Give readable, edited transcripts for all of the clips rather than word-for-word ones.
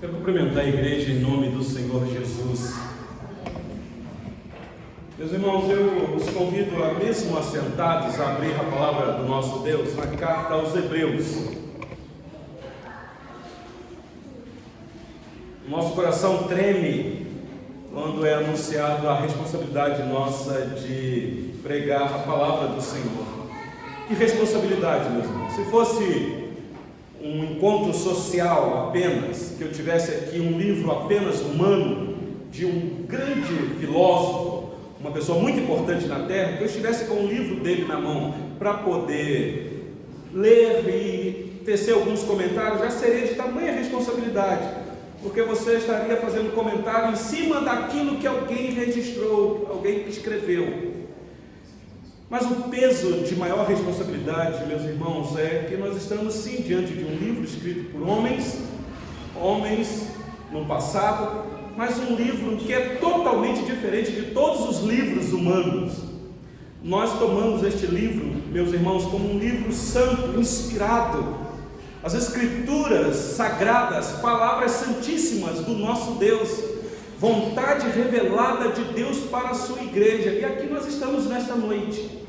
Quero cumprimentar a igreja em nome do Senhor Jesus. Meus irmãos, eu os convido a, mesmo assentados, a abrir a palavra do nosso Deus na carta aos Hebreus. Nosso coração treme quando é anunciado a responsabilidade nossa de pregar a palavra do Senhor. Que responsabilidade, meus irmãos! Se fosse um encontro social apenas, que eu tivesse aqui um livro apenas humano, de um grande filósofo, uma pessoa muito importante na Terra, que eu estivesse com um livro dele na mão para poder ler e tecer alguns comentários, já seria de tamanha responsabilidade, porque você estaria fazendo comentário em cima daquilo que alguém registrou, alguém que escreveu. Mas o peso de maior responsabilidade, meus irmãos, é que nós estamos sim diante de um livro escrito por homens no passado, mas um livro que é totalmente diferente de todos os livros humanos. Nós tomamos este livro, meus irmãos, como um livro santo, inspirado. As escrituras sagradas, palavras santíssimas do nosso Deus, vontade revelada de Deus para a sua igreja. E aqui nós estamos nesta noite.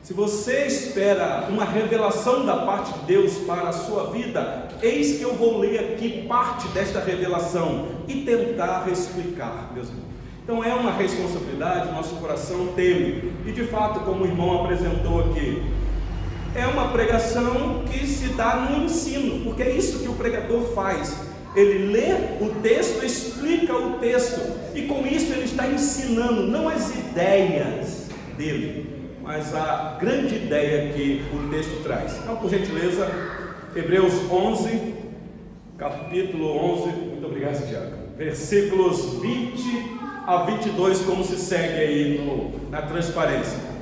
Se você espera uma revelação da parte de Deus para a sua vida, eis que eu vou ler aqui parte desta revelação e tentar explicar, meus irmãos. Então é uma responsabilidade, nosso coração teme. E de fato, como o irmão apresentou aqui, é uma pregação que se dá no ensino, porque é isso que o pregador faz. Ele lê o texto, explica o texto, e com isso ele está ensinando, não as ideias dele, mas a grande ideia que o texto traz. Então, por gentileza, Hebreus 11, capítulo 11, muito obrigado, Tiago, versículos 20 a 22, como se segue aí na transparência.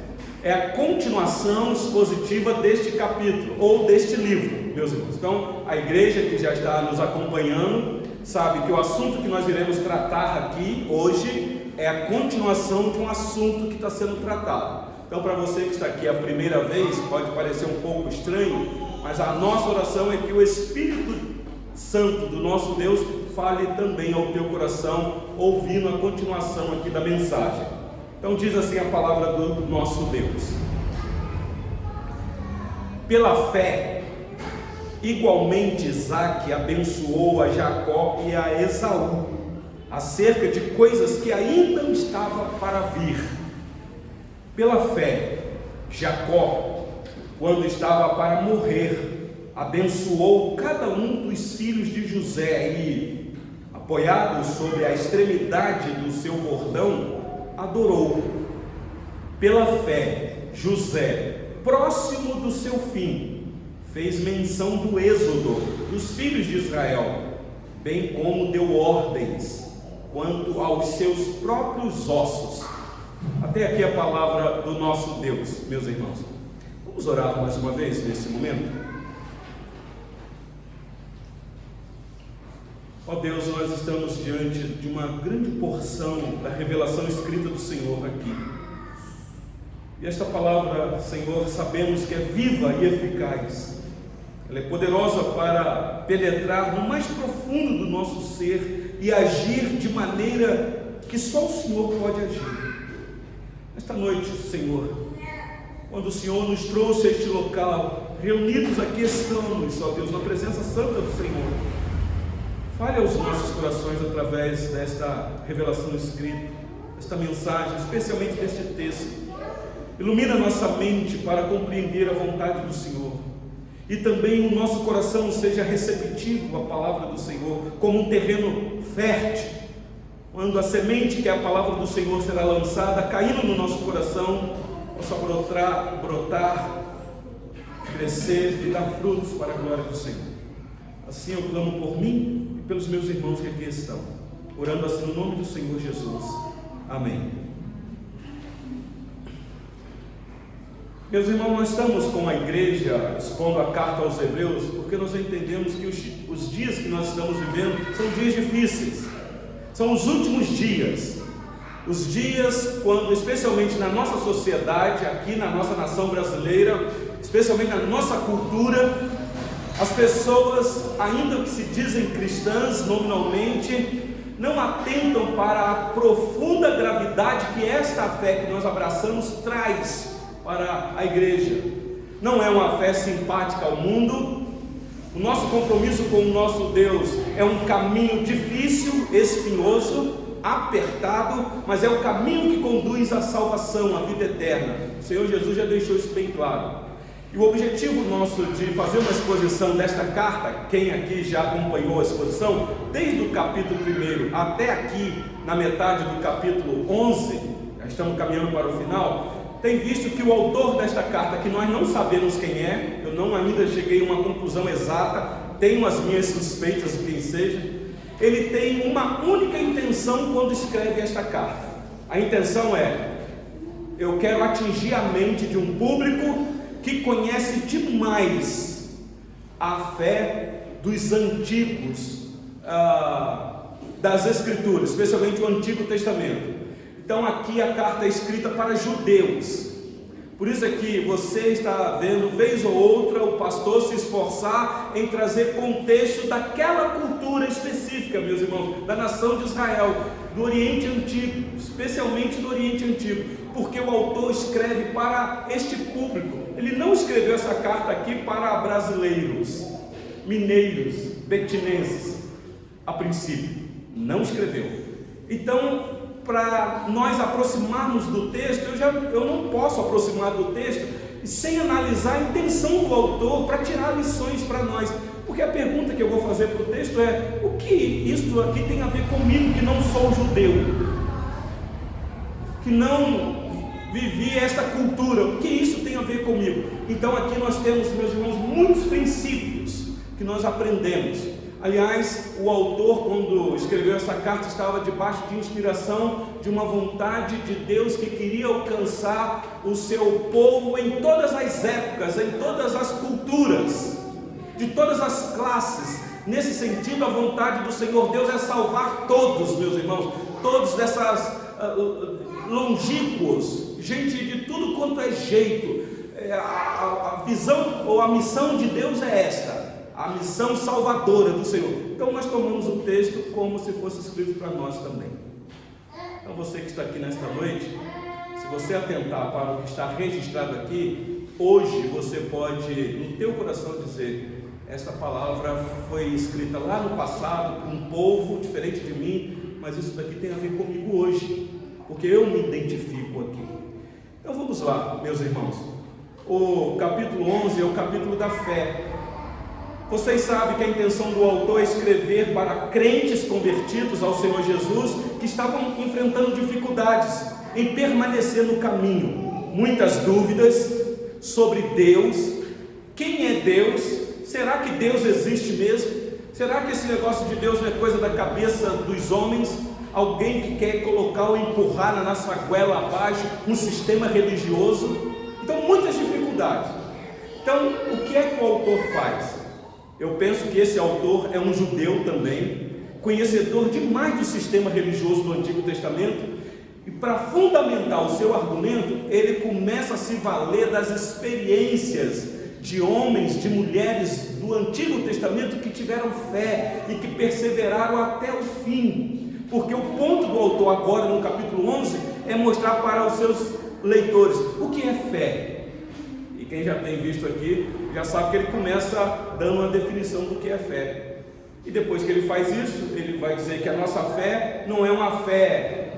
É a continuação expositiva deste capítulo, ou deste livro, meus irmãos. Então, a igreja que já está nos acompanhando, sabe que o assunto que nós iremos tratar aqui, hoje, é a continuação de um assunto que está sendo tratado. Então, para você que está aqui a primeira vez, pode parecer um pouco estranho, mas a nossa oração é que o Espírito Santo do nosso Deus fale também ao teu coração, ouvindo a continuação aqui da mensagem. Então diz assim a palavra do nosso Deus: pela fé, igualmente Isaque abençoou a Jacó e a Esaú, acerca de coisas que ainda não estavam para vir. Pela fé, Jacó, quando estava para morrer, abençoou cada um dos filhos de José e, apoiado sobre a extremidade do seu bordão, adorou. Pela fé, José, próximo do seu fim, fez menção do êxodo dos filhos de Israel, bem como deu ordens quanto aos seus próprios ossos. Até aqui a palavra do nosso Deus, meus irmãos. Vamos orar mais uma vez nesse momento? Ó Deus, nós estamos diante de uma grande porção da revelação escrita do Senhor aqui. E esta palavra, Senhor, sabemos que é viva e eficaz. Ela é poderosa para penetrar no mais profundo do nosso ser e agir de maneira que só o Senhor pode agir. Esta noite, Senhor, quando o Senhor nos trouxe a este local, reunidos aqui estamos, ó Deus, na presença santa do Senhor. Fale aos nossos corações através desta revelação escrita, desta mensagem, especialmente deste texto. Ilumina nossa mente para compreender a vontade do Senhor. E também o nosso coração seja receptivo à palavra do Senhor, como um terreno fértil, quando a semente que é a palavra do Senhor será lançada, caindo no nosso coração, possa brotar, crescer e dar frutos para a glória do Senhor. Assim eu clamo por mim e pelos meus irmãos que aqui estão, orando assim no nome do Senhor Jesus. Amém. Meus irmãos, nós estamos com a igreja expondo a carta aos Hebreus, porque nós entendemos que os dias que nós estamos vivendo são dias difíceis. São os últimos dias, os dias quando, especialmente na nossa sociedade, aqui na nossa nação brasileira, especialmente na nossa cultura, As pessoas, ainda que se dizem cristãs nominalmente, não atentam para a profunda gravidade que esta fé que nós abraçamos traz para a igreja. Não é uma fé simpática ao mundo. O nosso compromisso com o nosso Deus é um caminho difícil, espinhoso, apertado, mas é o caminho que conduz à salvação, à vida eterna. O Senhor Jesus já deixou isso bem claro. E o objetivo nosso de fazer uma exposição desta carta, quem aqui já acompanhou a exposição, desde o capítulo 1 até aqui, na metade do capítulo 11, já estamos caminhando para o final, tem visto que o autor desta carta, que nós não sabemos quem é, eu não ainda cheguei a uma conclusão exata, tenho as minhas suspeitas de quem seja, ele tem uma única intenção quando escreve esta carta. A intenção é: eu quero atingir a mente de um público que conhece demais a fé dos antigos, das Escrituras, especialmente o Antigo Testamento. Então aqui a carta é escrita para judeus. Por isso é que você está vendo, vez ou outra, o pastor se esforçar em trazer contexto daquela cultura específica, meus irmãos, da nação de Israel, do Oriente Antigo, especialmente do Oriente Antigo, porque o autor escreve para este público. Ele não escreveu essa carta aqui para brasileiros, mineiros, betinenses, a princípio, não escreveu. Então, para nós aproximarmos do texto, eu não posso aproximar do texto sem analisar a intenção do autor para tirar lições para nós, porque a pergunta que eu vou fazer para o texto é: o que isso aqui tem a ver comigo, que não sou judeu, que não vivi esta cultura, o que isso tem a ver comigo? Então aqui nós temos, meus irmãos, muitos princípios que nós aprendemos. Aliás, o autor, quando escreveu essa carta, estava debaixo de inspiração de uma vontade de Deus que queria alcançar o seu povo em todas as épocas, em todas as culturas, de todas as classes. Nesse sentido, a vontade do Senhor Deus é salvar todos, meus irmãos, todos dessas longínquos, gente de tudo quanto é jeito. A visão ou a missão de Deus é esta: a missão salvadora do Senhor. Então nós tomamos o texto como se fosse escrito para nós também. Então você que está aqui nesta noite, se você atentar para o que está registrado aqui, hoje você pode no teu coração dizer: esta palavra foi escrita lá no passado para um povo diferente de mim, mas isso daqui tem a ver comigo hoje, porque eu me identifico aqui. Então vamos lá, meus irmãos. O capítulo 11 é o capítulo da fé. Vocês sabem que a intenção do autor é escrever para crentes convertidos ao Senhor Jesus, que estavam enfrentando dificuldades em permanecer no caminho, muitas dúvidas sobre Deus. Quem é Deus? Será que Deus existe mesmo? Será que esse negócio de Deus não é coisa da cabeça dos homens? Alguém que quer colocar ou empurrar na nossa goela abaixo um sistema religioso? Então muitas dificuldades. Então o que é que o autor faz? Eu penso que esse autor é um judeu também, conhecedor demais do sistema religioso do Antigo Testamento, e para fundamentar o seu argumento, ele começa a se valer das experiências de homens, de mulheres do Antigo Testamento que tiveram fé e que perseveraram até o fim, porque o ponto do autor agora no capítulo 11 é mostrar para os seus leitores o que é fé. E quem já tem visto aqui, já sabe que ele começa dando uma definição do que é fé. E depois que ele faz isso, ele vai dizer que a nossa fé não é uma fé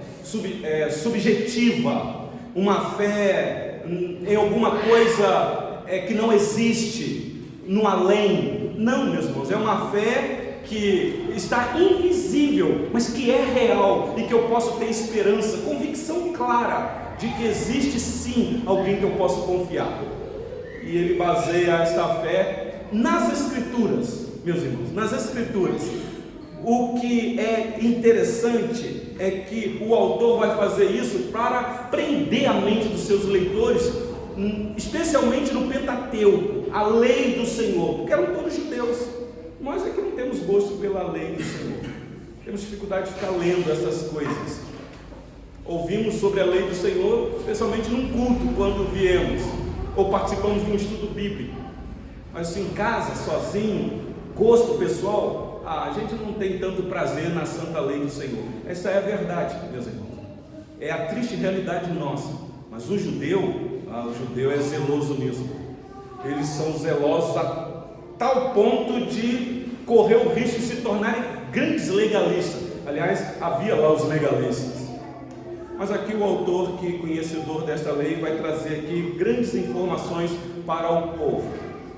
subjetiva, uma fé em alguma coisa que não existe, no além. Não, meus irmãos, é uma fé que está invisível, mas que é real e que eu posso ter esperança, convicção clara de que existe sim alguém que eu posso confiar. E ele baseia esta fé nas Escrituras, meus irmãos, nas Escrituras. O que é interessante é que o autor vai fazer isso para prender a mente dos seus leitores, especialmente no Pentateuco, a lei do Senhor, porque eram todos judeus. Nós é que não temos gosto pela lei do Senhor, temos dificuldade de ficar lendo essas coisas. Ouvimos sobre a lei do Senhor, especialmente num culto, quando viemos ou participamos de um estudo bíblico. Mas assim, em casa, sozinho, gosto pessoal, a gente não tem tanto prazer na santa lei do Senhor. Essa é a verdade, meus irmãos. É a triste realidade nossa. Mas o judeu é zeloso nisso. Eles são zelosos a tal ponto de correr o risco de se tornarem grandes legalistas. Aliás, havia lá os legalistas. Mas aqui o autor, que conhecedor desta lei, vai trazer aqui grandes informações para o povo.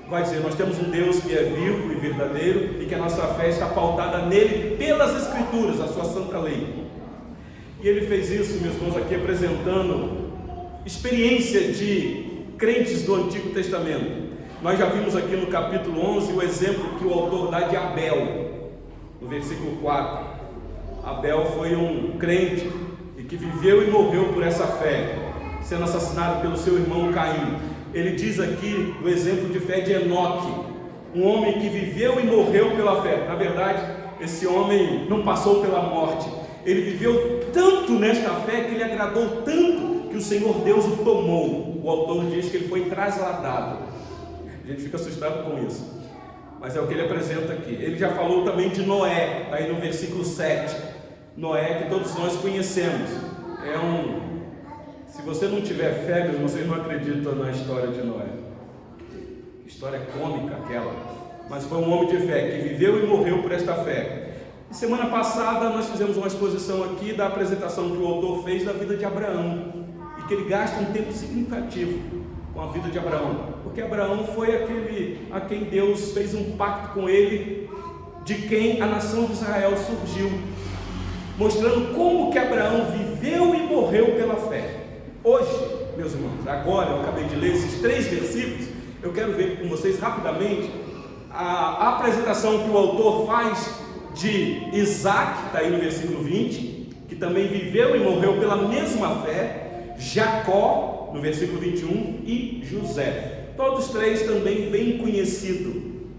Vai dizer, nós temos um Deus que é vivo e verdadeiro, e que a nossa fé está pautada nele pelas Escrituras, a sua santa lei. E ele fez isso, meus irmãos, aqui apresentando experiência de crentes do Antigo Testamento. Nós já vimos aqui no capítulo 11 o exemplo que o autor dá de Abel, no versículo 4. Abel foi um crente e que viveu e morreu por essa fé, sendo assassinado pelo seu irmão Caim. Ele diz aqui do exemplo de fé de Enoque, um homem que viveu e morreu pela fé. Na verdade, esse homem não passou pela morte, ele viveu tanto nesta fé que ele agradou tanto que o Senhor Deus o tomou. O autor diz que ele foi trasladado. A gente fica assustado com isso, mas é o que ele apresenta aqui. Ele já falou também de Noé, aí no versículo 7. Noé, que todos nós conhecemos, se você não tiver fé, vocês não acreditam na história de Noé. Que história cômica aquela. Mas foi um homem de fé que viveu e morreu por esta fé. Semana passada nós fizemos uma exposição aqui da apresentação que o autor fez da vida de Abraão, e que ele gasta um tempo significativo com a vida de Abraão, porque Abraão foi aquele a quem Deus fez um pacto com ele, de quem a nação de Israel surgiu, mostrando como que Abraão viveu e morreu pela fé. Hoje, meus irmãos, agora eu acabei de ler esses 3 versículos, eu quero ver com vocês rapidamente a apresentação que o autor faz de Isaac, está aí no versículo 20, que também viveu e morreu pela mesma fé, Jacó, no versículo 21, e José, todos 3 também bem conhecidos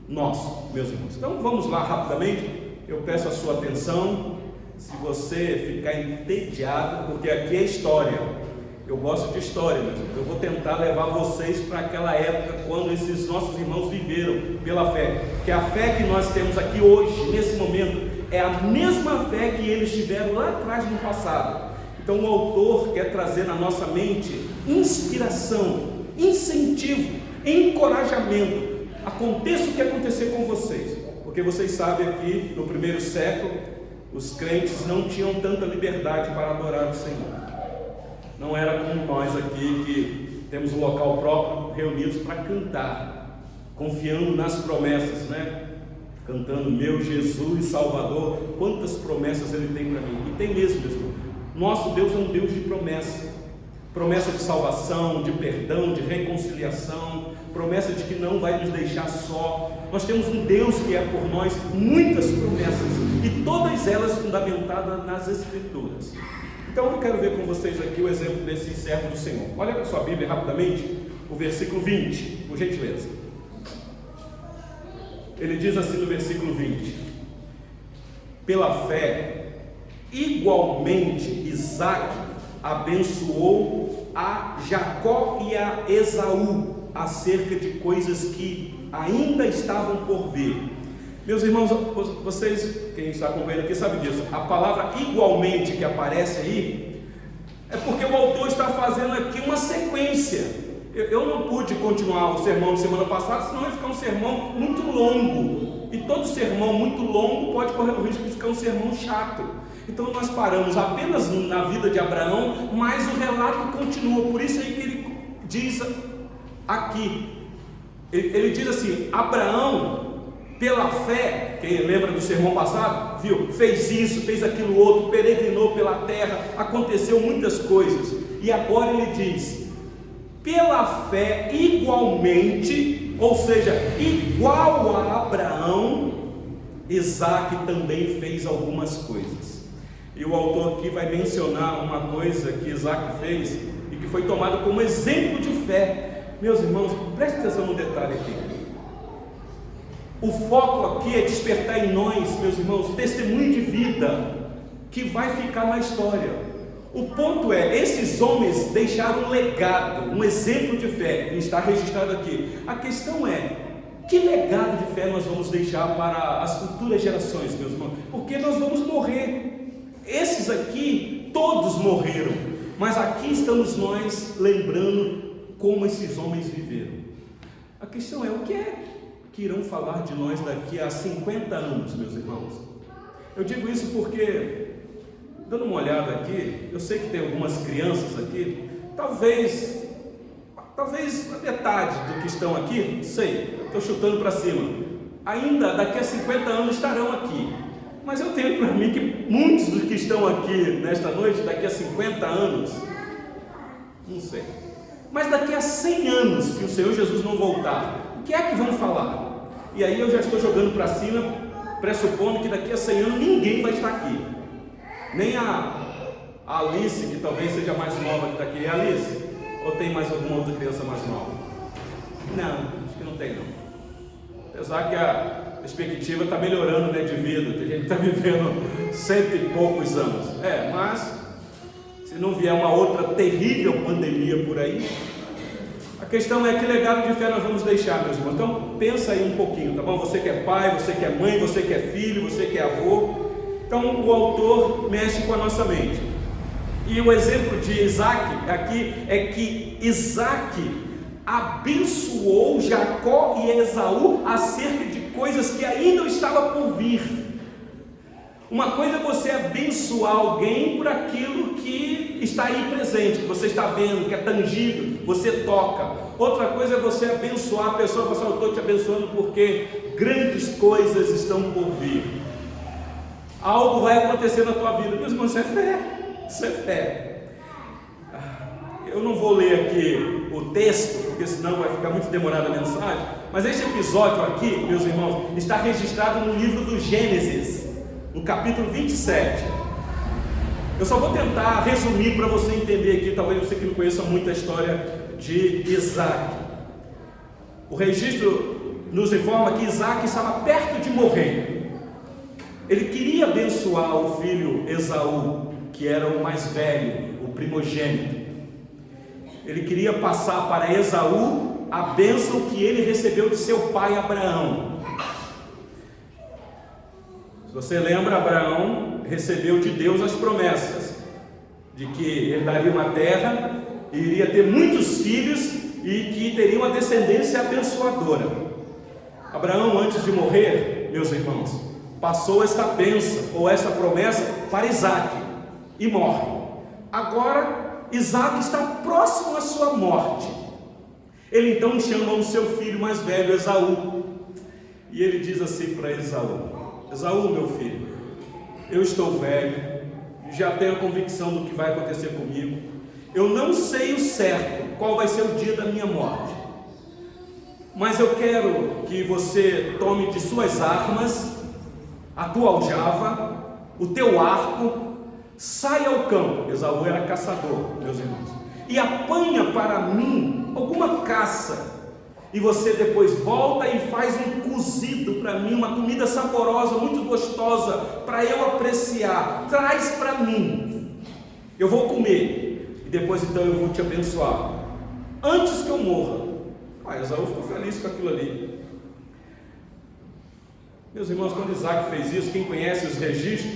nossos, meus irmãos. Então vamos lá rapidamente, eu peço a sua atenção, se você ficar entediado, porque aqui é história. Eu gosto de história, mas eu vou tentar levar vocês para aquela época quando esses nossos irmãos viveram pela fé, que a fé que nós temos aqui hoje, nesse momento, é a mesma fé que eles tiveram lá atrás no passado. Então o autor quer trazer na nossa mente inspiração, incentivo, encorajamento. Aconteça o que acontecer com vocês, porque vocês sabem aqui no primeiro século os crentes não tinham tanta liberdade para adorar o Senhor. Não era como nós aqui, que temos um local próprio, reunidos para cantar, confiando nas promessas, né? Cantando, meu Jesus Salvador, quantas promessas Ele tem para mim. E tem mesmo, meu irmão. Nosso Deus é um Deus de promessa. Promessa de salvação, de perdão, de reconciliação, promessa de que não vai nos deixar só. Nós temos um Deus que é por nós muitas promessas, e todas elas fundamentadas nas Escrituras. Então eu quero ver com vocês aqui o exemplo desse servo do Senhor. Olha para a sua Bíblia rapidamente, o versículo 20, por gentileza. Ele diz assim no versículo 20: pela fé, igualmente Isaac abençoou a Jacó e a Esaú acerca de coisas que ainda estavam por vir. Meus irmãos, vocês, quem está acompanhando aqui sabe disso. A palavra igualmente que aparece aí é porque o autor está fazendo aqui uma sequência. Eu não pude continuar o sermão de semana passada, senão ia ficar um sermão muito longo, e todo sermão muito longo pode correr o risco de ficar um sermão chato. Então nós paramos apenas na vida de Abraão, mas o relato continua. Por isso aí que ele diz aqui, ele diz assim: Abraão, pela fé, quem lembra do sermão passado, viu, fez isso, fez aquilo outro, peregrinou pela terra, aconteceu muitas coisas, e agora ele diz, pela fé igualmente, ou seja, igual a Abraão, Isaac também fez algumas coisas. E o autor aqui vai mencionar uma coisa que Isaac fez e que foi tomado como exemplo de fé. Meus irmãos, preste atenção no detalhe aqui. O foco aqui é despertar em nós, meus irmãos, testemunho de vida que vai ficar na história. O ponto é, esses homens deixaram um legado, um exemplo de fé, e está registrado aqui. A questão é, Que legado de fé nós vamos deixar para as futuras gerações, meus irmãos? Porque nós vamos morrer. Esses aqui, todos morreram, mas aqui estamos nós lembrando como esses homens viveram. A questão é, o que é que irão falar de nós daqui a 50 anos, meus irmãos? Eu digo isso porque, dando uma olhada aqui, eu sei que tem algumas crianças aqui, talvez a metade do que estão aqui, não sei, estou chutando para cima, ainda daqui a 50 anos estarão aqui. Mas eu tenho para mim que muitos dos que estão aqui nesta noite, daqui a 50 anos, não sei, mas daqui a 100 anos que o Senhor Jesus não voltar, o que é que vão falar? E aí eu já estou jogando para cima, pressupondo que daqui a 100 anos ninguém vai estar aqui, nem a Alice, que talvez seja mais nova que está aqui. É a Alice? Ou tem mais alguma outra criança mais nova? Não, acho que não tem não. Apesar que a perspectiva está melhorando, né, de vida, tem gente que está vivendo 100 e poucos anos. Mas se não vier uma outra terrível pandemia por aí, a questão é que legado de fé nós vamos deixar, meus irmãos. Então pensa aí um pouquinho, tá bom? Você que é pai, você que é mãe, você que é filho, você que é avô. Então o autor mexe com a nossa mente. E o exemplo de Isaac aqui é que Isaac abençoou Jacó e Esaú acerca de coisas que ainda estava por vir. Uma coisa é você abençoar alguém por aquilo que está aí presente, que você está vendo, que é tangível, você toca. Outra coisa é você abençoar a pessoa e falar assim: eu estou te abençoando porque grandes coisas estão por vir. Algo vai acontecer na tua vida. Meus irmãos, isso é fé. Isso é fé. Eu não vou ler aqui o texto, porque senão vai ficar muito demorada a mensagem. Mas este episódio aqui, meus irmãos, está registrado no livro do Gênesis, no capítulo 27. Eu só vou tentar resumir para você entender aqui, talvez você que não conheça muito a história de Isaac. O registro nos informa que Isaac estava perto de morrer. Ele queria abençoar o filho Esaú, que era o mais velho, o primogênito. Ele queria passar para Esaú a bênção que ele recebeu de seu pai Abraão. Se você lembra, Abraão recebeu de Deus as promessas de que herdaria uma terra, iria ter muitos filhos e que teria uma descendência abençoadora. Abraão, antes de morrer, meus irmãos, passou esta bênção ou esta promessa para Isaac e morre. Agora Isaac está próximo à sua morte. Ele então chama o seu filho mais velho, Esaú, e ele diz assim para Esaú: Esaú, meu filho, eu estou velho, já tenho a convicção do que vai acontecer comigo. Eu não sei o certo qual vai ser o dia da minha morte, mas eu quero que você tome de suas armas a tua aljava, o teu arco, saia ao campo. Esaú era caçador, meus irmãos, e apanha para mim alguma caça, e você depois volta e faz um cozido para mim, uma comida saborosa, muito gostosa, para eu apreciar. Traz para mim, eu vou comer, e depois então eu vou te abençoar, antes que eu morra. Esaú ficou feliz com aquilo ali. Meus irmãos, quando Isaac fez isso, quem conhece os registros,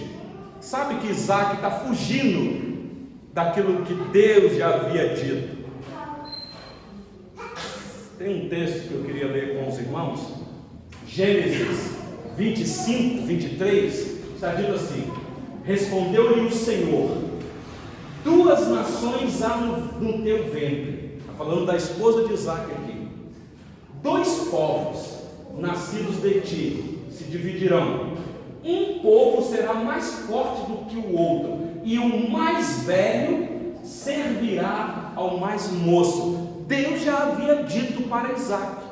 sabe que Isaac está fugindo daquilo que Deus já havia dito. Tem um texto que eu queria ler com os irmãos, Gênesis 25, 23, está dito assim: respondeu-lhe o Senhor: 2 nações há no teu ventre. Está falando da esposa de Isaac aqui. 2 povos nascidos de ti se dividirão. Um povo será mais forte do que o outro, e o mais velho servirá ao mais moço. Deus já havia dito para Isaac,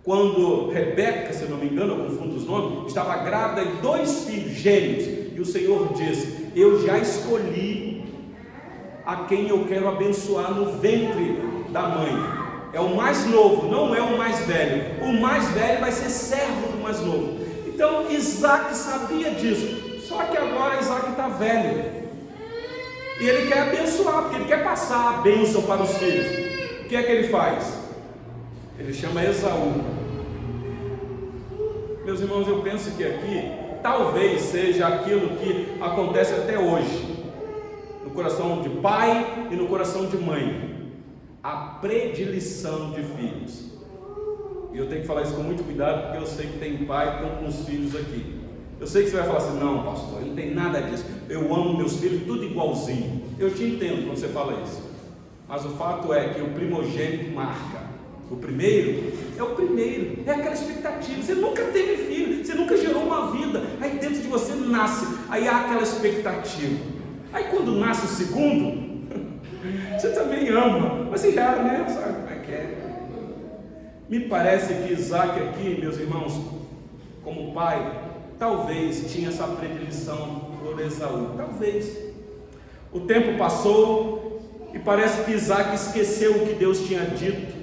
quando Rebeca, se não me engano, eu confundo os nomes, estava grávida de 2 filhos gêmeos, e o Senhor disse: eu já escolhi a quem eu quero abençoar no ventre da mãe. É o mais novo, não é o mais velho. O mais velho vai ser servo do mais novo. Então Isaac sabia disso, só que agora Isaac está velho, e ele quer abençoar, porque ele quer passar a bênção para os filhos. O que é que ele faz? Ele chama Esaú. Meus irmãos, eu penso que aqui talvez seja aquilo que acontece até hoje no coração de pai e no coração de mãe: a predileção de filhos. E eu tenho que falar isso com muito cuidado, porque eu sei que tem pai que estão com os filhos aqui. Eu sei que você vai falar assim: não, pastor, não tem nada disso, eu amo meus filhos tudo igualzinho. Eu te entendo quando você fala isso, mas o fato é que o primogênito marca. O primeiro é o primeiro, é aquela expectativa. Você nunca teve filho, você nunca gerou uma vida, aí dentro de você nasce, aí há aquela expectativa. Aí quando nasce o segundo, você também ama, mas você já, né, sabe como é que é. Me parece que Isaac aqui, meus irmãos, como pai, talvez tinha essa predileção por Esaú, talvez. O tempo passou e parece que Isaac esqueceu o que Deus tinha dito,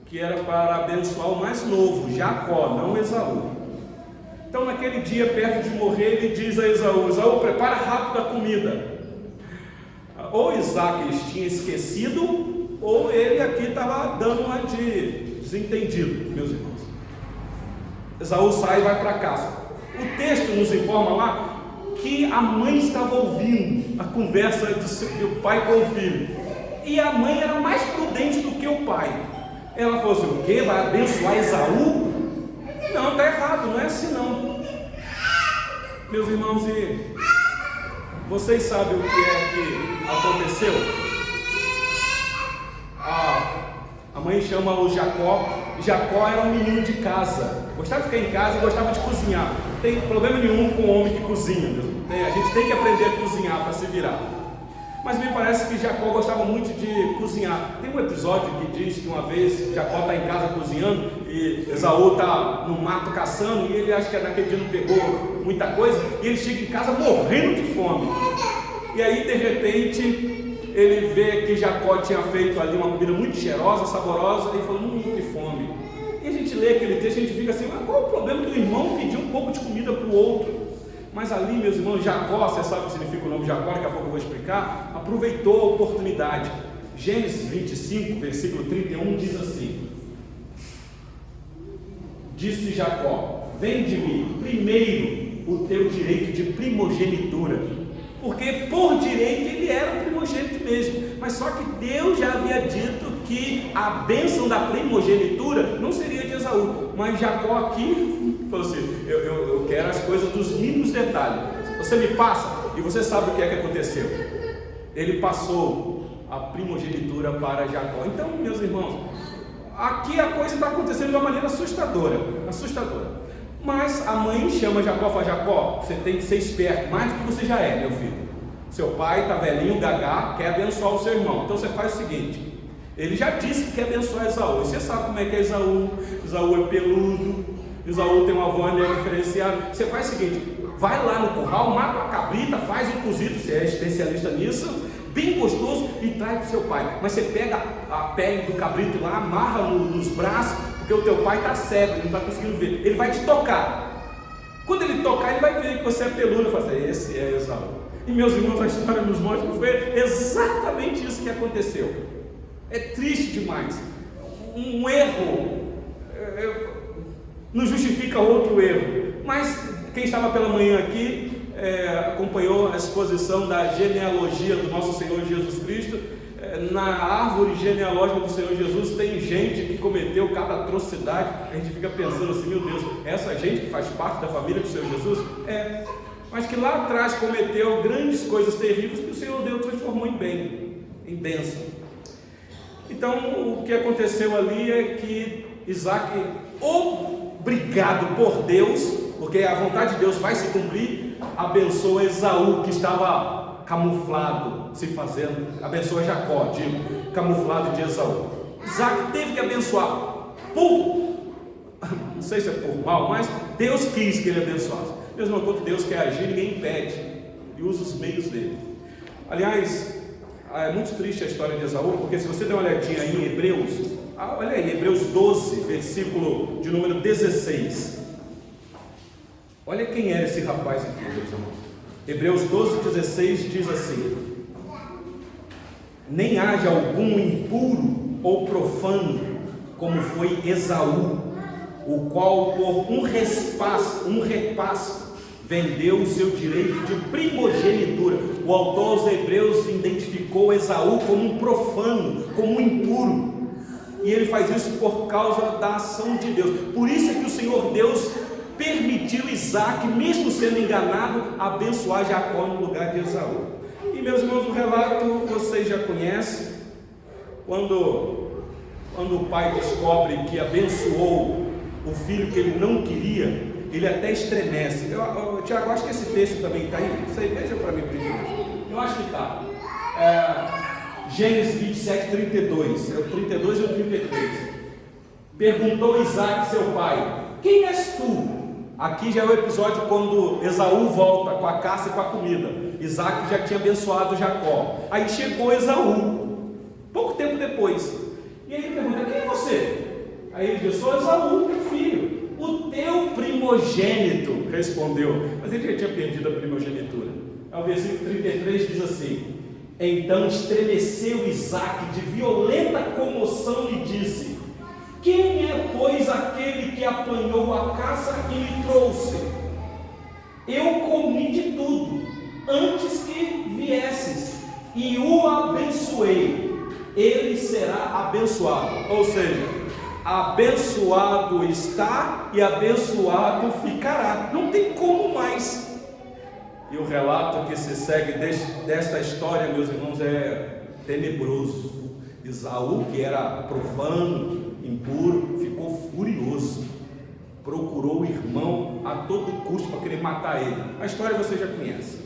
que era para abençoar o mais novo, Jacó, não Esaú. Então naquele dia, perto de morrer, ele diz a Esaú: Esaú, prepara rápido a comida. Ou Isaac tinha esquecido, ou ele aqui estava dando uma de desentendido, meus irmãos. Esaú sai e vai para casa. O texto nos informa lá que a mãe estava ouvindo a conversa do pai com o filho, e a mãe era mais prudente do que o pai. Ela falou assim: o quê? Vai abençoar Esaú? Não, está errado, não é assim não. Meus irmãos, e vocês sabem o que é que aconteceu? A mãe chama o Jacó. Jacó era um menino de casa, gostava de ficar em casa e gostava de cozinhar. Não tem problema nenhum com o homem que cozinha, a gente tem que aprender a cozinhar para se virar. Mas me parece que Jacó gostava muito de cozinhar. Tem um episódio que diz que uma vez Jacó está em casa cozinhando e Esaú está no mato caçando, e ele acha que naquele dia não pegou muita coisa, e ele chega em casa morrendo de fome. E aí de repente ele vê que Jacó tinha feito ali uma comida muito cheirosa, saborosa, e ele falou: que fome. E a gente lê aquele texto e a gente fica assim: mas qual o problema do irmão pedir um pouco de comida para o outro? Mas ali, meus irmãos, Jacó, você sabe o que significa o nome Jacó, daqui a pouco eu vou explicar, aproveitou a oportunidade. Gênesis 25, versículo 31 diz assim: disse Jacó: vende-me primeiro o teu direito de primogenitura, porque por direito ele era o primogênito mesmo, mas só que Deus já havia dito que a bênção da primogenitura não seria de Esaú. Mas Jacó aqui falou assim: eu quero as coisas dos mínimos detalhes, você me passa. E você sabe o que é que aconteceu? Ele passou a primogenitura para Jacó. Então, meus irmãos, aqui a coisa está acontecendo de uma maneira assustadora. Mas a mãe chama Jacó e fala: Jacó, você tem que ser esperto, mais do que você já é, meu filho. Seu pai está velhinho, gagá, quer abençoar o seu irmão. Então você faz o seguinte: ele já disse que quer abençoar Esaú, e você sabe como é que é Esaú. Esaú é peludo, Esaú tem uma voz diferenciada. Você faz o seguinte: vai lá no curral, mata uma cabrita, faz um cozido, você é especialista nisso, bem gostoso, e traz para o seu pai. Mas você pega a pele do cabrito lá, amarra nos braços, porque o teu pai está cego, ele não está conseguindo ver. Ele vai te tocar. Quando ele tocar, ele vai ver que você é peludo. Vai fazer: esse é Esaú. E meus irmãos, a história nos mostra que foi exatamente isso que aconteceu. É triste demais. Um erro não justifica outro erro. Mas quem estava pela manhã aqui acompanhou a exposição da genealogia do nosso Senhor Jesus Cristo. Na árvore genealógica do Senhor Jesus tem gente que cometeu cada atrocidade. A gente fica pensando assim: meu Deus, essa gente que faz parte da família do Senhor Jesus? Mas que lá atrás cometeu grandes coisas terríveis que o Senhor Deus transformou em bem, em bênção. Então o que aconteceu ali é que Isaac, obrigado por Deus, porque a vontade de Deus vai se cumprir, abençoa Esaú, que estava camuflado, se fazendo, abençoa Jacó, camuflado de Esaú. Isaac teve que abençoar não sei se é por mal, mas Deus quis que ele abençoasse. Mesmo quando Deus quer agir, ninguém impede, e usa os meios dele. Aliás, é muito triste a história de Esaú, porque se você der uma olhadinha aí em Hebreus, olha aí, Hebreus 12, versículo de número 16. Olha quem era esse rapaz aqui, meus irmãos. Hebreus 12, 16 diz assim: nem haja algum impuro ou profano, como foi Esaú, o qual por um repasse vendeu o seu direito de primogenitura. O autor aos Hebreus identificou Esaú como um profano, como um impuro, e ele faz isso por causa da ação de Deus. Por isso é que o Senhor Deus permitiu Isaac, mesmo sendo enganado, abençoar Jacó no lugar de Esaú. E meus irmãos, o relato vocês já conhecem. Quando o pai descobre que abençoou o filho que ele não queria, ele até estremece. Tiago, acho que esse texto também está aí. Você veja para mim primeiro. Eu acho que está. Gênesis 27, 32. É o 32 e o 33. Perguntou Isaac, seu pai: quem és tu? Aqui já é o episódio quando Esaú volta com a caça e com a comida. Isaac já tinha abençoado Jacó. Aí chegou Esaú, pouco tempo depois. E aí ele pergunta: quem é você? Aí ele diz: sou Esaú, teu filho, o teu primogênito. Respondeu, mas ele já tinha perdido a primogenitura. O versículo 33 diz assim: então estremeceu Isaac de violenta comoção e disse: quem é, pois, aquele que apanhou a caça e me trouxe? Eu comi de tudo antes que viesses e o abençoei, ele será abençoado. Ou seja, abençoado está e abençoado ficará, não tem como mais. E o relato que se segue desta história, meus irmãos, é tenebroso. Esaú, que era profano, impuro, ficou furioso, procurou o irmão a todo custo para querer matar ele. A história você já conhece.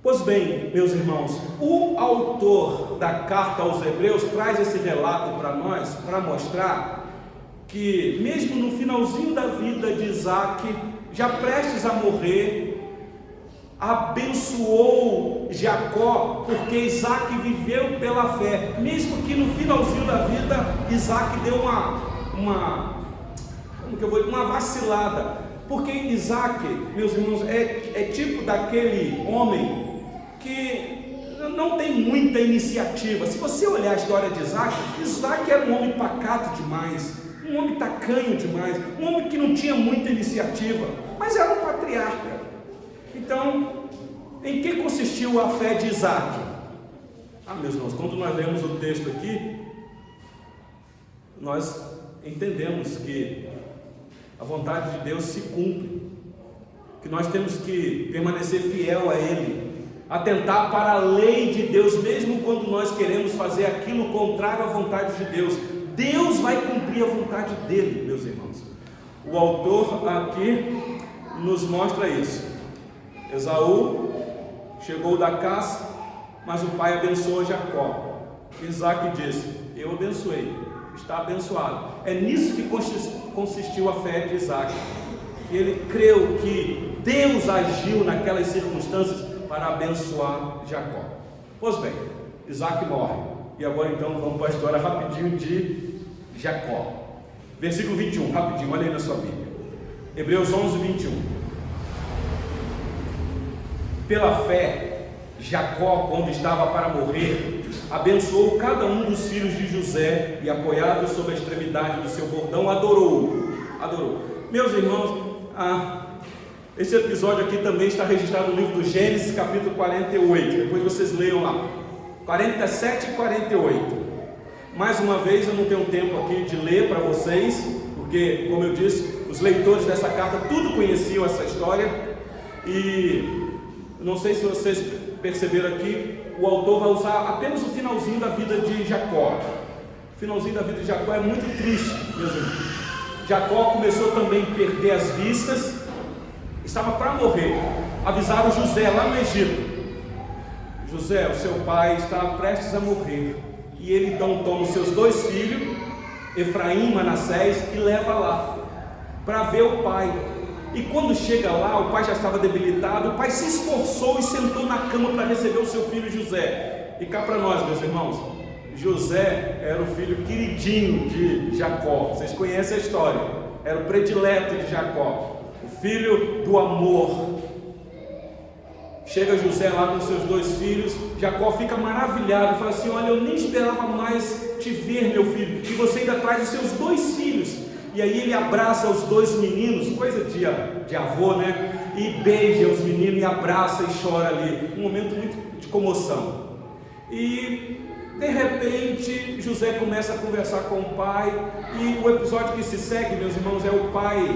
Pois bem, meus irmãos, o autor da carta aos Hebreus traz esse relato para nós, para mostrar que mesmo no finalzinho da vida de Isaac, já prestes a morrer, abençoou Jacó, porque Isaac viveu pela fé, mesmo que no finalzinho da vida Isaac deu uma vacilada, porque Isaac, meus irmãos, é tipo daquele homem que não tem muita iniciativa. Se você olhar a história de Isaac era um homem pacato demais, um homem tacanho demais, um homem que não tinha muita iniciativa, mas era um patriarca. Então, em que consistiu a fé de Isaac? Meus irmãos, quando nós lemos o texto aqui, nós entendemos que a vontade de Deus se cumpre, que nós temos que permanecer fiel a Ele, atentar para a lei de Deus, mesmo quando nós queremos fazer aquilo contrário à vontade de Deus. Deus vai cumprir a vontade dele, meus irmãos. O autor aqui nos mostra isso. Esaú chegou da caça, mas o pai abençoou Jacó. Isaac disse: eu abençoei, está abençoado. É nisso que consistiu a fé de Isaac. Ele creu que Deus agiu naquelas circunstâncias para abençoar Jacó. Pois bem, Isaac morre. E agora então vamos para a história rapidinho de Jacó. Versículo 21, rapidinho, olha aí na sua Bíblia. Hebreus 11, 21. Pela fé, Jacó, quando estava para morrer, abençoou cada um dos filhos de José e, apoiado sobre a extremidade do seu bordão, adorou. Meus irmãos, esse episódio aqui também está registrado no livro do Gênesis, capítulo 48. Depois vocês leiam lá, 47 e 48. Mais uma vez, eu não tenho tempo aqui de ler para vocês, porque, como eu disse, os leitores dessa carta tudo conheciam essa história. E não sei se vocês perceberam aqui, o autor vai usar apenas o finalzinho da vida de Jacó. O finalzinho da vida de Jacó é muito triste, meus irmãos. Jacó começou também a perder as vistas, estava para morrer. Avisaram José lá no Egito: José, o seu pai está prestes a morrer. E ele então toma os seus dois filhos, Efraim e Manassés, e leva lá para ver o pai. E quando chega lá, o pai já estava debilitado. O pai se esforçou e sentou na cama para receber o seu filho José. E cá para nós, meus irmãos, José era o filho queridinho de Jacó. Vocês conhecem a história. Era o predileto de Jacó, o filho do amor. Chega José lá com seus dois filhos. Jacó fica maravilhado, fala assim: olha, eu nem esperava mais te ver, meu filho, e você ainda traz os seus dois filhos. e aí ele abraça os dois meninos, coisa de avô, né? E beija os meninos e abraça e chora ali, um momento muito de comoção. E de repente José começa a conversar com o pai, e o episódio que se segue, meus irmãos, é o pai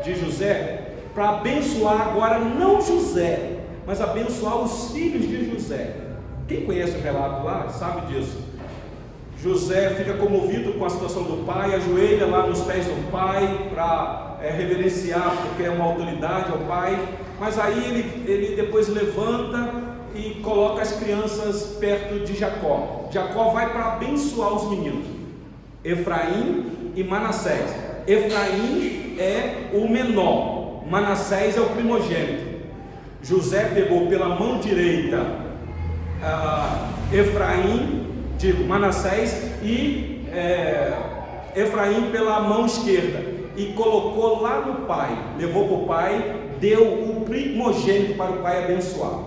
de José, para abençoar agora não José, mas abençoar os filhos de José. Quem conhece o relato lá sabe disso. José fica comovido com a situação do pai, ajoelha lá nos pés do pai para reverenciar, porque é uma autoridade ao pai, mas aí ele depois levanta e coloca as crianças perto de Jacó. Jacó vai para abençoar os meninos, Efraim e Manassés. Efraim é o menor, Manassés é o primogênito. José pegou pela mão direita Manassés e Efraim pela mão esquerda, e colocou lá no pai, levou para o pai, deu o primogênito para o pai abençoar,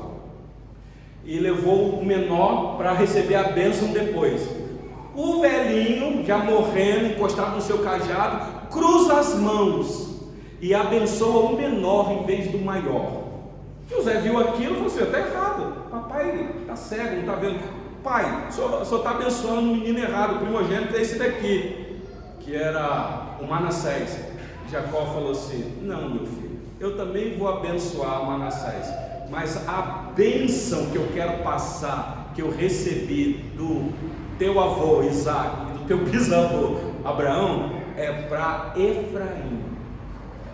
e levou o menor para receber a bênção depois. O velhinho, já morrendo, encostado no seu cajado, cruza as mãos e abençoa o menor em vez do maior. José viu aquilo e falou assim: está errado, papai está cego, não está vendo. Pai, o senhor está abençoando o menino errado, o primogênito é esse daqui, que era o Manassés. Jacó falou assim: não, meu filho, eu também vou abençoar o Manassés, mas a bênção que eu quero passar, que eu recebi do teu avô Isaac e do teu bisavô Abraão, é para Efraim,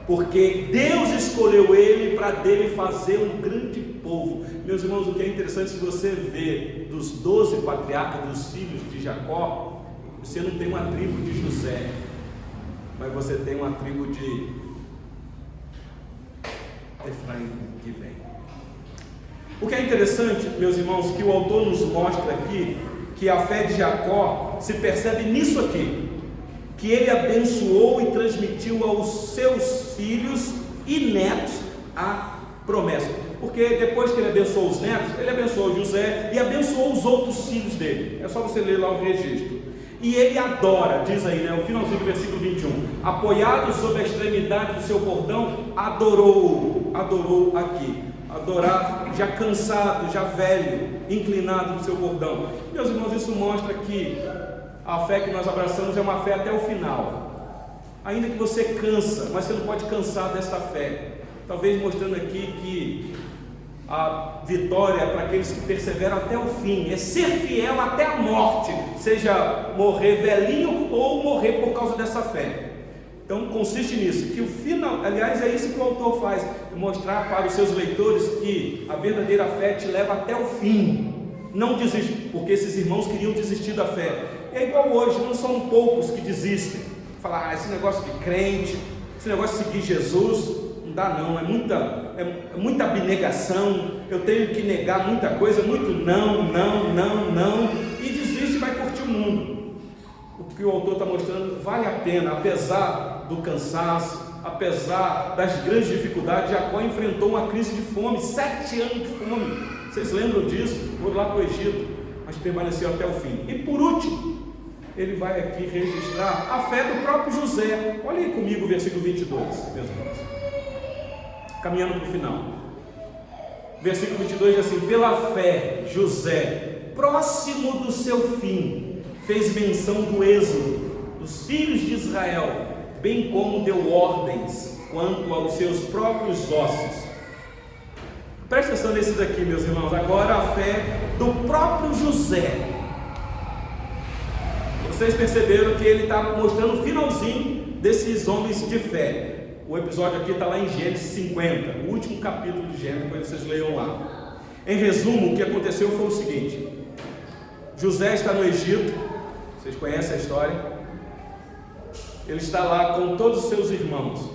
porque Deus escolheu ele para dele fazer um grande povo. Meus irmãos, o que é interessante, se você vê dos 12 patriarcas, dos filhos de Jacó, você não tem uma tribo de José, mas você tem uma tribo de Efraim que vem. O que é interessante, meus irmãos, que o autor nos mostra aqui, que a fé de Jacó se percebe nisso aqui, que ele abençoou e transmitiu aos seus filhos e netos a promessa, porque depois que ele abençoou os netos, ele abençoou José e abençoou os outros filhos dele. É só você ler lá o registro. E ele adora, diz aí, né, o finalzinho do versículo 21, apoiado sobre a extremidade do seu bordão, adorou aqui, adorar, já cansado, já velho, inclinado no seu bordão. Meus irmãos, isso mostra que a fé que nós abraçamos é uma fé até o final, ainda que você cansa, mas você não pode cansar desta fé. Talvez mostrando aqui que a vitória é para aqueles que perseveram até o fim, é ser fiel até a morte, seja morrer velhinho ou morrer por causa dessa fé. Então consiste nisso, que o final, aliás, é isso que o autor faz, mostrar para os seus leitores que a verdadeira fé te leva até o fim. Não desiste, porque esses irmãos queriam desistir da fé. É igual hoje, não são poucos que desistem. Falar, esse negócio de crente, esse negócio de seguir Jesus, não dá não, é muita abnegação, eu tenho que negar muita coisa, muito não, e desiste e vai curtir o mundo. O que o autor está mostrando vale a pena, apesar do cansaço, apesar das grandes dificuldades. Jacó enfrentou uma crise de fome, 7 anos de fome, vocês lembram disso? Foi lá para o Egito, mas permaneceu até o fim. E por último, ele vai aqui registrar a fé do próprio José. Olha aí comigo o versículo 22, meus irmãos, caminhando para o final. Versículo 22 diz assim: pela fé José, próximo do seu fim, fez menção do êxodo dos filhos de Israel, bem como deu ordens quanto aos seus próprios ossos. Presta atenção nesse daqui, meus irmãos. Agora a fé do próprio José. Vocês perceberam que ele está mostrando o finalzinho desses homens de fé. O episódio aqui está lá em Gênesis 50, o último capítulo de Gênesis, depois vocês leiam lá. Em resumo, o que aconteceu foi o seguinte: José está no Egito, vocês conhecem a história. Ele está lá com todos os seus irmãos.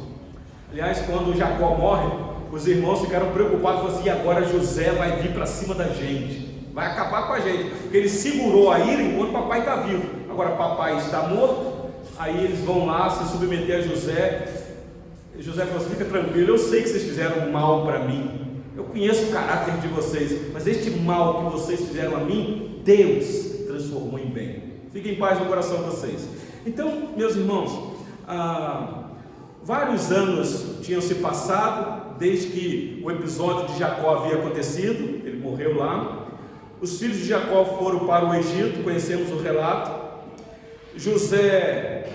Aliás, quando Jacó morre, os irmãos ficaram preocupados, falaram assim: e agora José vai vir para cima da gente, vai acabar com a gente, porque ele segurou a ira enquanto papai está vivo. Agora papai está morto, aí eles vão lá se submeter a José. E José falou assim: fica tranquilo, eu sei que vocês fizeram mal para mim, eu conheço o caráter de vocês, mas este mal que vocês fizeram a mim, Deus transformou em bem. Fiquem em paz no coração de vocês. Então, meus irmãos, Vários anos tinham se passado desde que o episódio de Jacó havia acontecido, ele morreu lá. Os filhos de Jacó foram para o Egito, conhecemos o relato. José,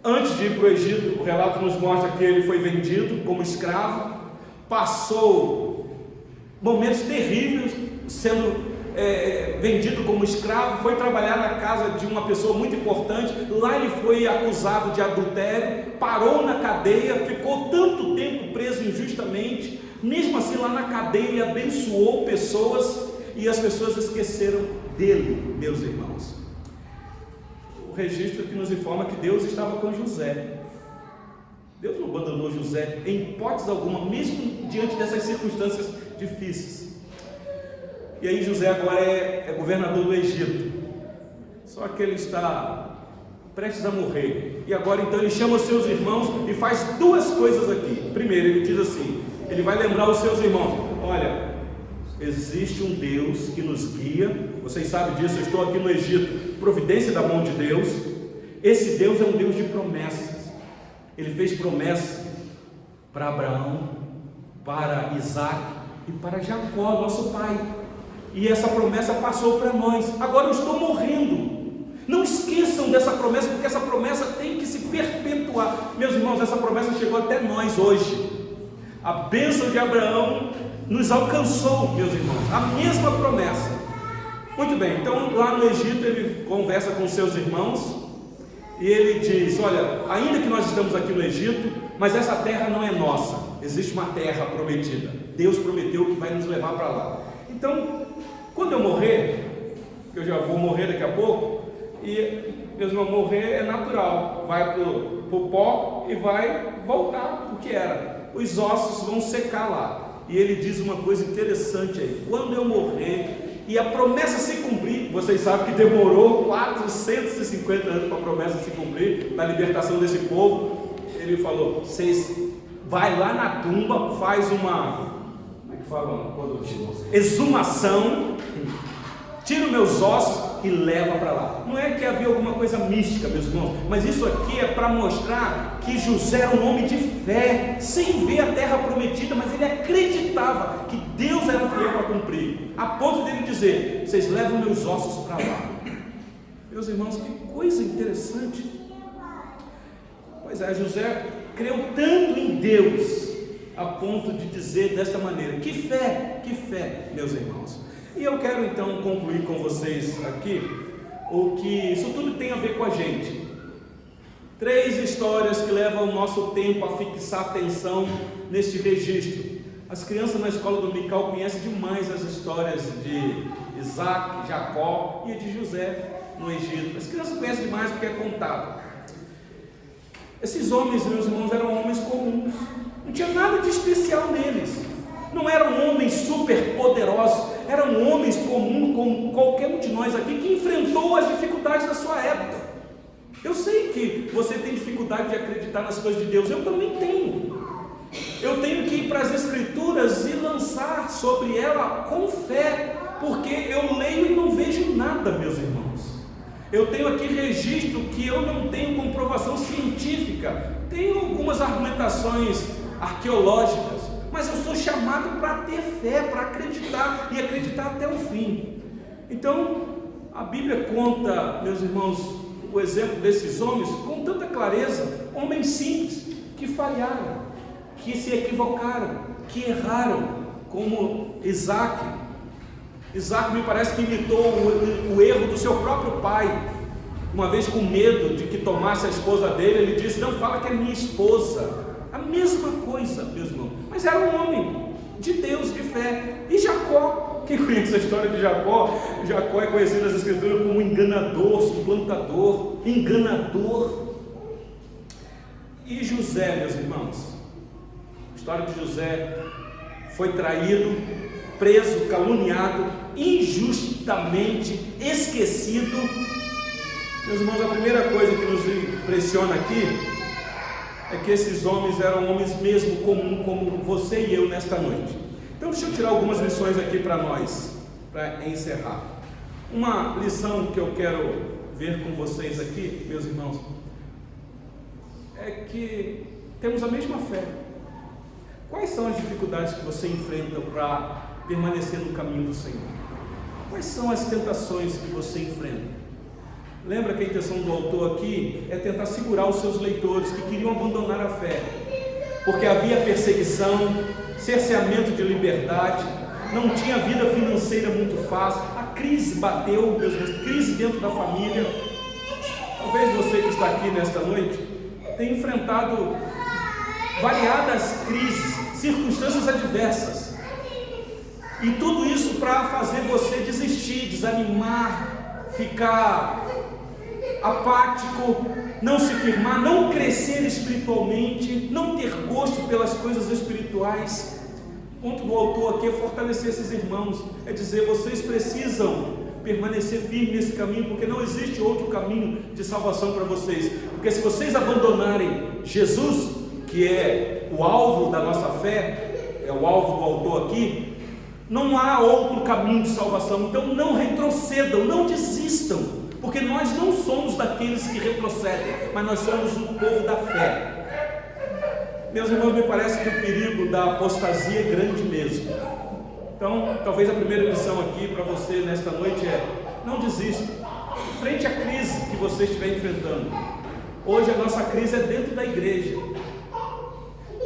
antes de ir para o Egito, o relato nos mostra que ele foi vendido como escravo, passou momentos terríveis sendo vendido como escravo, foi trabalhar na casa de uma pessoa muito importante. Lá ele foi acusado de adultério, parou na cadeia, ficou tanto tempo preso injustamente. Mesmo assim, lá na cadeia ele abençoou pessoas e as pessoas esqueceram dele, meus irmãos. O registro que nos informa que Deus estava com José. Deus não abandonou José em hipótese alguma, mesmo diante dessas circunstâncias difíceis. E aí José agora é governador do Egito, só que ele está prestes a morrer, e agora então ele chama os seus irmãos e faz duas coisas aqui. Primeiro, ele diz assim, ele vai lembrar os seus irmãos: olha, existe um Deus que nos guia, vocês sabem disso, eu estou aqui no Egito, providência da mão de Deus. Esse Deus é um Deus de promessas. Ele fez promessa para Abraão, para Isaac e para Jacó, nosso pai. E essa promessa passou para nós. Agora eu estou morrendo. Não esqueçam dessa promessa, porque essa promessa tem que se perpetuar. Meus irmãos, essa promessa chegou até nós hoje. A bênção de Abraão nos alcançou, meus irmãos. A mesma promessa. Muito bem, então lá no Egito ele conversa com seus irmãos e ele diz: olha, ainda que nós estamos aqui no Egito, mas essa terra não é nossa. Existe uma terra prometida. Deus prometeu que vai nos levar para lá. Então, quando eu morrer, que eu já vou morrer daqui a pouco, e meus irmãos, morrer é natural, vai para o pó e vai voltar o que era. Os ossos vão secar lá. E ele diz uma coisa interessante aí: quando eu morrer e a promessa se cumprir, vocês sabem que demorou 450 anos para a promessa se cumprir, na libertação desse povo. Ele falou: vocês vai lá na tumba, faz uma exumação, tira os meus ossos e leva para lá. Não é que havia alguma coisa mística, meus irmãos, mas isso aqui é para mostrar que José era um homem de fé, sem ver a terra prometida, mas ele acreditava que Deus era fiel para cumprir, a ponto dele dizer: vocês levam meus ossos para lá. Meus irmãos, que coisa interessante. Pois é, José creu tanto em Deus a ponto de dizer desta maneira: que fé, meus irmãos. E eu quero então concluir com vocês aqui o que isso tudo tem a ver com a gente. 3 histórias que levam o nosso tempo a fixar atenção neste registro. As crianças na escola dominical conhecem demais as histórias de Isaac, Jacó e de José no Egito. As crianças conhecem demais porque é contado. Esses homens, meus irmãos, eram homens comuns. Não tinha nada de especial neles. Não eram homens super poderosos. Eram homens comuns como qualquer um de nós aqui, que enfrentou as dificuldades da sua época. Eu sei que você tem dificuldade de acreditar nas coisas de Deus. Eu também tenho. Eu tenho que ir para as Escrituras e lançar sobre ela com fé, porque eu leio e não vejo nada, meus irmãos. Eu tenho aqui registro que eu não tenho comprovação científica. Tenho algumas argumentações arqueológicas, mas eu sou chamado para ter fé, para acreditar e acreditar até o fim. Então, a Bíblia conta, meus irmãos, o exemplo desses homens com tanta clareza. Homens simples que falharam, que se equivocaram, que erraram, como Isaac. Isaac me parece que imitou o erro do seu próprio pai. Uma vez, com medo de que tomasse a esposa dele, ele disse: não, fala que é minha esposa. A mesma coisa, meus irmãos. Mas era um homem de Deus, de fé. E Jacó, quem conhece a história de Jacó? Jacó é conhecido nas Escrituras como enganador, suplantador, enganador. E José, meus irmãos, a história de José: foi traído, preso, caluniado, injustamente esquecido. Meus irmãos, a primeira coisa que nos impressiona aqui é que esses homens eram homens mesmo comuns como você e eu nesta noite. Então deixa eu tirar algumas lições aqui para nós, para encerrar. Uma lição que eu quero ver com vocês aqui, meus irmãos, é que temos a mesma fé. Quais são as dificuldades que você enfrenta para permanecer no caminho do Senhor? Quais são as tentações que você enfrenta? Lembra que a intenção do autor aqui é tentar segurar os seus leitores que queriam abandonar a fé, porque havia perseguição, cerceamento de liberdade, não tinha vida financeira muito fácil, a crise bateu, crise dentro da família. Talvez você que está aqui nesta noite tenha enfrentado variadas crises, circunstâncias adversas, e tudo isso para fazer você desistir, desanimar, ficar apático, não se firmar, não crescer espiritualmente, não ter gosto pelas coisas espirituais. O ponto do autor aqui é fortalecer esses irmãos, é dizer: vocês precisam permanecer firmes nesse caminho, porque não existe outro caminho de salvação para vocês. Porque se vocês abandonarem Jesus, que é o alvo da nossa fé, é o alvo do autor aqui, não há outro caminho de salvação. Então não retrocedam, não desistam, porque nós não somos daqueles que retrocedem, mas nós somos o povo da fé. Meus irmãos, me parece que o perigo da apostasia é grande mesmo. Então, talvez a primeira lição aqui para você nesta noite é: não desista, frente à crise que você estiver enfrentando. Hoje a nossa crise é dentro da igreja.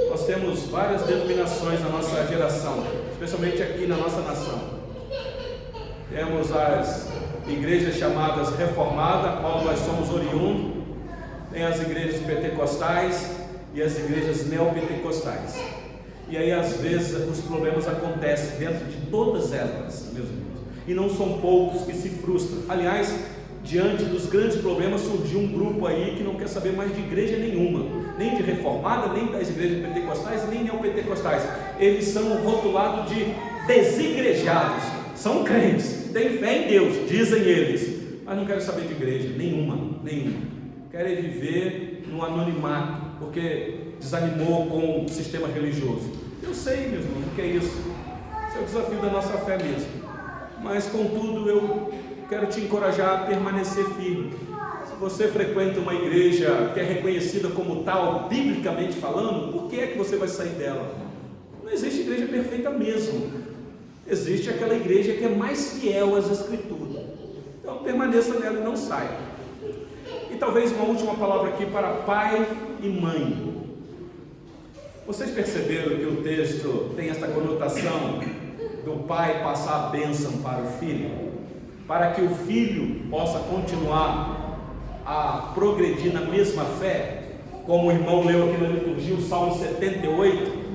Nós temos várias denominações na nossa geração, especialmente aqui na nossa nação. Temos as igrejas chamadas reformadas, a qual nós somos oriundos, tem as igrejas pentecostais e as igrejas neopentecostais. E aí às vezes os problemas acontecem dentro de todas elas, meus irmãos, e não são poucos que se frustram. Aliás, diante dos grandes problemas surgiu um grupo aí que não quer saber mais de igreja nenhuma, nem de reformada, nem das igrejas pentecostais, nem neopentecostais. Eles são rotulados de desigrejados, são crentes, têm fé em Deus, dizem eles, mas não querem saber de igreja nenhuma. Querem viver no anonimato, porque desanimou com o sistema religioso. Eu sei, meus irmãos, o que é isso. Esse é o desafio da nossa fé mesmo. Mas contudo, eu quero te encorajar a permanecer firme. Se você frequenta uma igreja que é reconhecida como tal, biblicamente falando, por que é que você vai sair dela? Não existe igreja perfeita mesmo. Existe aquela igreja que é mais fiel às Escrituras. Então permaneça nela e não saia. E talvez uma última palavra aqui para pai e mãe. Vocês perceberam que o texto tem esta conotação do pai passar a bênção para o filho, para que o filho possa continuar a progredir na mesma fé, como o irmão leu aqui na liturgia, o Salmo 78,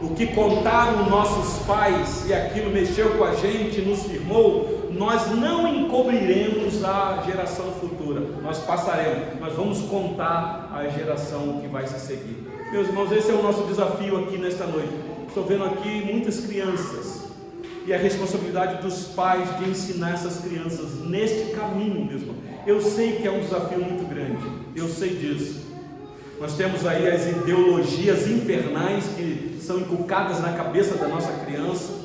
o que contaram nossos pais e aquilo mexeu com a gente, nos firmou, nós não encobriremos a geração futura, nós passaremos, nós vamos contar a geração que vai se seguir. Meus irmãos, esse é o nosso desafio aqui nesta noite. Estou vendo aqui muitas crianças, e a responsabilidade dos pais de ensinar essas crianças neste caminho, meu irmão. Eu sei que é um desafio muito grande, eu sei disso. Nós temos aí as ideologias infernais que são inculcadas na cabeça da nossa criança,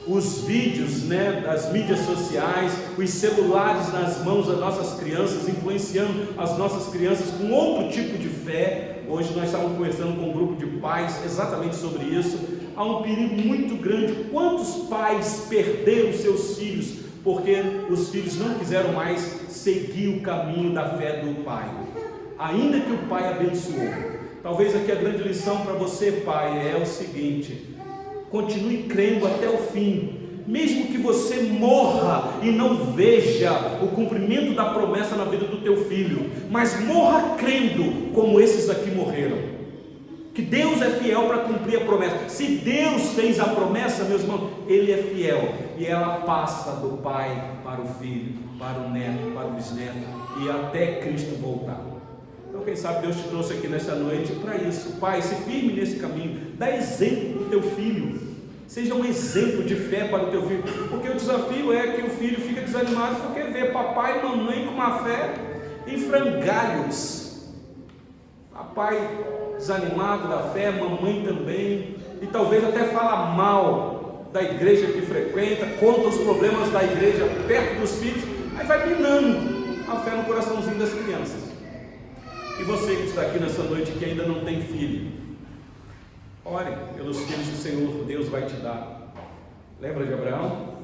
os vídeos, das mídias sociais, os celulares nas mãos das nossas crianças, influenciando as nossas crianças com outro tipo de fé. Hoje nós estávamos conversando com um grupo de pais exatamente sobre isso. Há um perigo muito grande. Quantos pais perderam seus filhos porque os filhos não quiseram mais seguir o caminho da fé do pai, ainda que o pai abençoou? Talvez aqui a grande lição para você, pai, é o seguinte: continue crendo até o fim, mesmo que você morra e não veja o cumprimento da promessa na vida do teu filho, mas morra crendo como esses aqui morreram, que Deus é fiel para cumprir a promessa. Se Deus fez a promessa, meus irmãos, Ele é fiel, e ela passa do pai para o filho, para o neto, para o bisneto, e até Cristo voltar. Então quem sabe Deus te trouxe aqui nesta noite para isso. Pai, se firme nesse caminho, dá exemplo para o teu filho, seja um exemplo de fé para o teu filho, porque o desafio é que o filho fica desanimado porque vê papai e mamãe com uma fé em frangalhos. Papai desanimado da fé, mamãe também, e talvez até fala mal da igreja que frequenta, conta os problemas da igreja perto dos filhos, aí vai minando a fé no coraçãozinho das crianças. E você que está aqui nessa noite que ainda não tem filho, ore pelos filhos que o Senhor Deus vai te dar. Lembra de Abraão?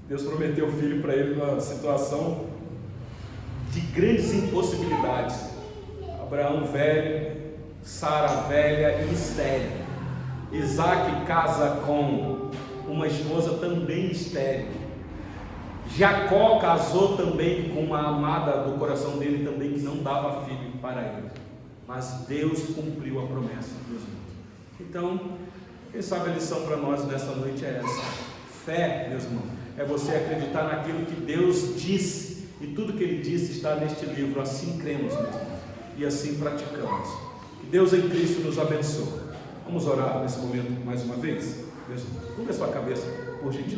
Deus prometeu filho para ele numa situação de grandes impossibilidades. Abraão velho, Sara velha e estéril. Isaac casa com uma esposa também estéril. Jacó casou também com uma amada do coração dele também que não dava filho para ele. Mas Deus cumpriu a promessa, meus irmãos. Então, quem sabe a lição para nós nessa noite é essa. Fé, meus irmãos, é você acreditar naquilo que Deus disse. E tudo que Ele disse está neste livro. Assim cremos, meus irmãos, e assim praticamos. Que Deus em Cristo nos abençoe. Vamos orar nesse momento mais uma vez? Meus irmãos, curva a sua cabeça, por gentileza.